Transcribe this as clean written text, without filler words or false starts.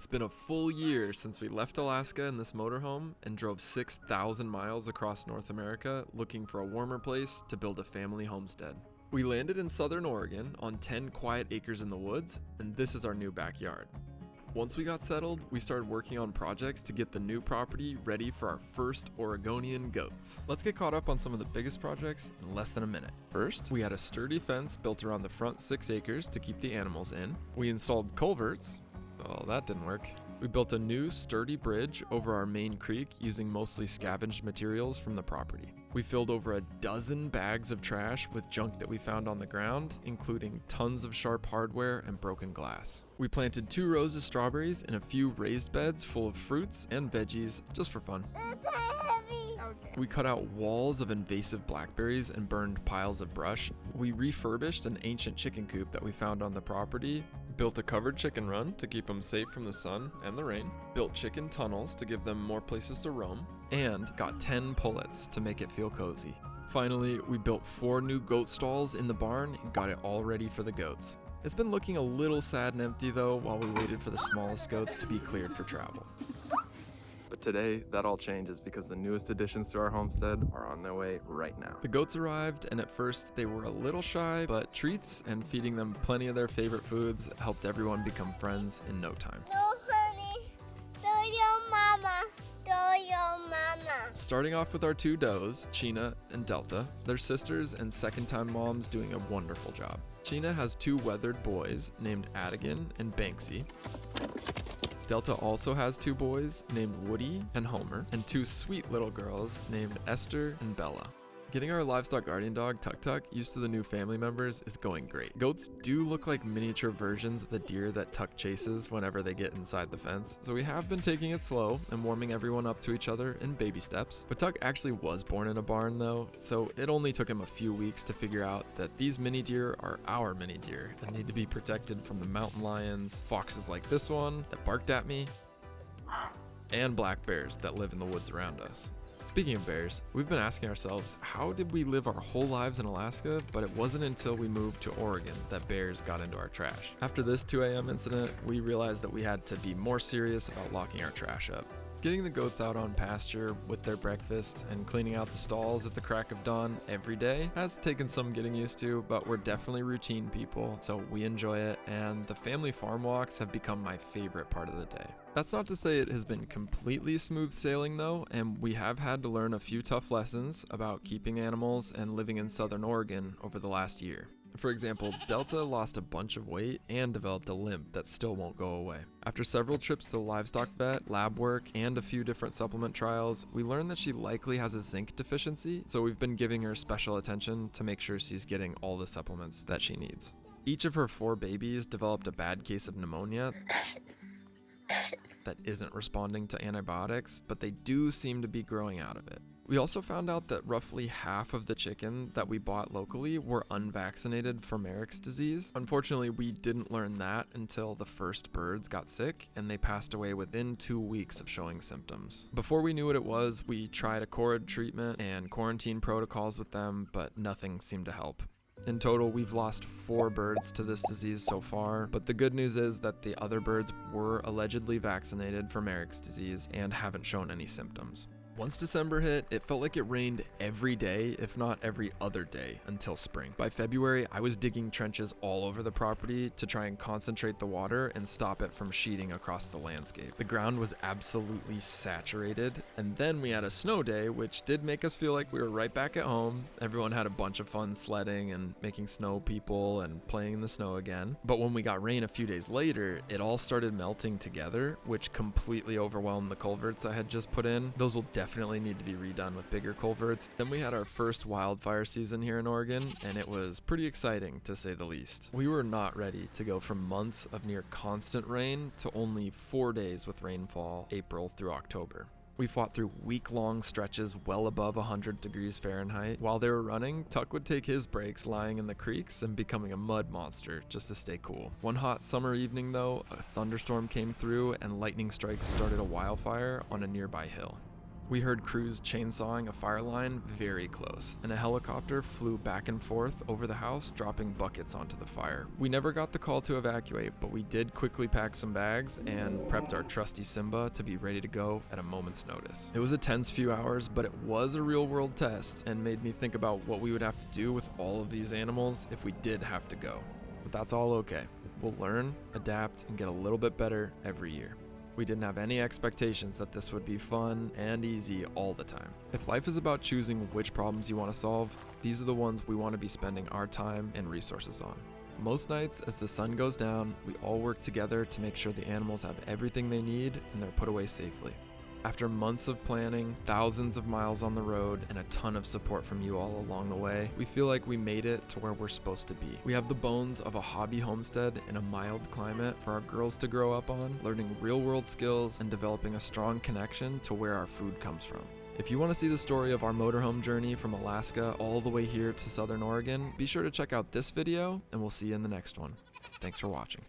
It's been a full year since we left Alaska in this motorhome and drove 6,000 miles across North America looking for a warmer place to build a family homestead. We landed in southern Oregon on 10 quiet acres in the woods, and this is our new backyard. Once we got settled, we started working on projects to get the new property ready for our first Oregonian goats. Let's get caught up on some of the biggest projects in less than a minute. First, we had a sturdy fence built around the front 6 acres to keep the animals in. We installed culverts. Well, that didn't work. We built a new sturdy bridge over our main creek using mostly scavenged materials from the property. We filled over a dozen bags of trash with junk that we found on the ground, including tons of sharp hardware and broken glass. We planted 2 rows of strawberries in a few raised beds full of fruits and veggies just for fun. Okay. We cut out walls of invasive blackberries and burned piles of brush. We refurbished an ancient chicken coop that we found on the property, built a covered chicken run to keep them safe from the sun and the rain, built chicken tunnels to give them more places to roam, and got 10 pullets to make it feel cozy. Finally, we built 4 new goat stalls in the barn and got it all ready for the goats. It's been looking a little sad and empty though while we waited for the smallest goats to be cleared for travel. But today, that all changes because the newest additions to our homestead are on their way right now. The goats arrived, and at first they were a little shy, but treats and feeding them plenty of their favorite foods helped everyone become friends in no time. No, honey. Do your mama. Do your mama. Starting off with our 2 does, Sheena and Delta, they're sisters and second-time moms doing a wonderful job. Sheena has 2 weathered boys named Adigan and Banksy. Delta also has 2 boys named Woody and Homer, and 2 sweet little girls named Esther and Bella. Getting our livestock guardian dog, Tuk Tuk, used to the new family members is going great. Goats do look like miniature versions of the deer that Tuk chases whenever they get inside the fence, so we have been taking it slow and warming everyone up to each other in baby steps. But Tuk actually was born in a barn though, so it only took him a few weeks to figure out that these mini deer are our mini deer and need to be protected from the mountain lions, foxes like this one that barked at me, and black bears that live in the woods around us. Speaking of bears, we've been asking ourselves, how did we live our whole lives in Alaska, but it wasn't until we moved to Oregon that bears got into our trash. After this 2 a.m. incident, we realized that we had to be more serious about locking our trash up. Getting the goats out on pasture with their breakfast and cleaning out the stalls at the crack of dawn every day has taken some getting used to, but we're definitely routine people, so we enjoy it, and the family farm walks have become my favorite part of the day. That's not to say it has been completely smooth sailing though, and we have had to learn a few tough lessons about keeping animals and living in southern Oregon over the last year. For example, Delta lost a bunch of weight and developed a limp that still won't go away. After several trips to the livestock vet, lab work, and a few different supplement trials, we learned that she likely has a zinc deficiency, so we've been giving her special attention to make sure she's getting all the supplements that she needs. Each of her 4 babies developed a bad case of pneumonia that isn't responding to antibiotics, but they do seem to be growing out of it. We also found out that roughly half of the chicken that we bought locally were unvaccinated for Marek's disease. Unfortunately, we didn't learn that until the first birds got sick and they passed away within 2 weeks of showing symptoms. Before we knew what it was, we tried a corrid treatment and quarantine protocols with them, but nothing seemed to help. In total, we've lost 4 birds to this disease so far, but the good news is that the other birds were allegedly vaccinated for Marek's disease and haven't shown any symptoms. Once December hit, it felt like it rained every day, if not every other day, until spring. By February, I was digging trenches all over the property to try and concentrate the water and stop it from sheeting across the landscape. The ground was absolutely saturated, and then we had a snow day, which did make us feel like we were right back at home. Everyone had a bunch of fun sledding and making snow people and playing in the snow again. But when we got rain a few days later, it all started melting together, which completely overwhelmed the culverts I had just put in. Those will definitely need to be redone with bigger culverts. Then we had our first wildfire season here in Oregon, and it was pretty exciting to say the least. We were not ready to go from months of near constant rain to only 4 days with rainfall, April through October. We fought through week-long stretches well above 100 degrees Fahrenheit. While they were running, Tuck would take his breaks lying in the creeks and becoming a mud monster just to stay cool. One hot summer evening though, a thunderstorm came through and lightning strikes started a wildfire on a nearby hill. We heard crews chainsawing a fire line very close, and a helicopter flew back and forth over the house, dropping buckets onto the fire. We never got the call to evacuate, but we did quickly pack some bags and prepped our trusty Simba to be ready to go at a moment's notice. It was a tense few hours, but it was a real-world test and made me think about what we would have to do with all of these animals if we did have to go. But that's all okay. We'll learn, adapt, and get a little bit better every year. We didn't have any expectations that this would be fun and easy all the time. If life is about choosing which problems you want to solve, these are the ones we want to be spending our time and resources on. Most nights, as the sun goes down, we all work together to make sure the animals have everything they need and they're put away safely. After months of planning, thousands of miles on the road, and a ton of support from you all along the way, we feel like we made it to where we're supposed to be. We have the bones of a hobby homestead in a mild climate for our girls to grow up on, learning real-world skills and developing a strong connection to where our food comes from. If you want to see the story of our motorhome journey from Alaska all the way here to Southern Oregon, be sure to check out this video, and we'll see you in the next one. Thanks for watching.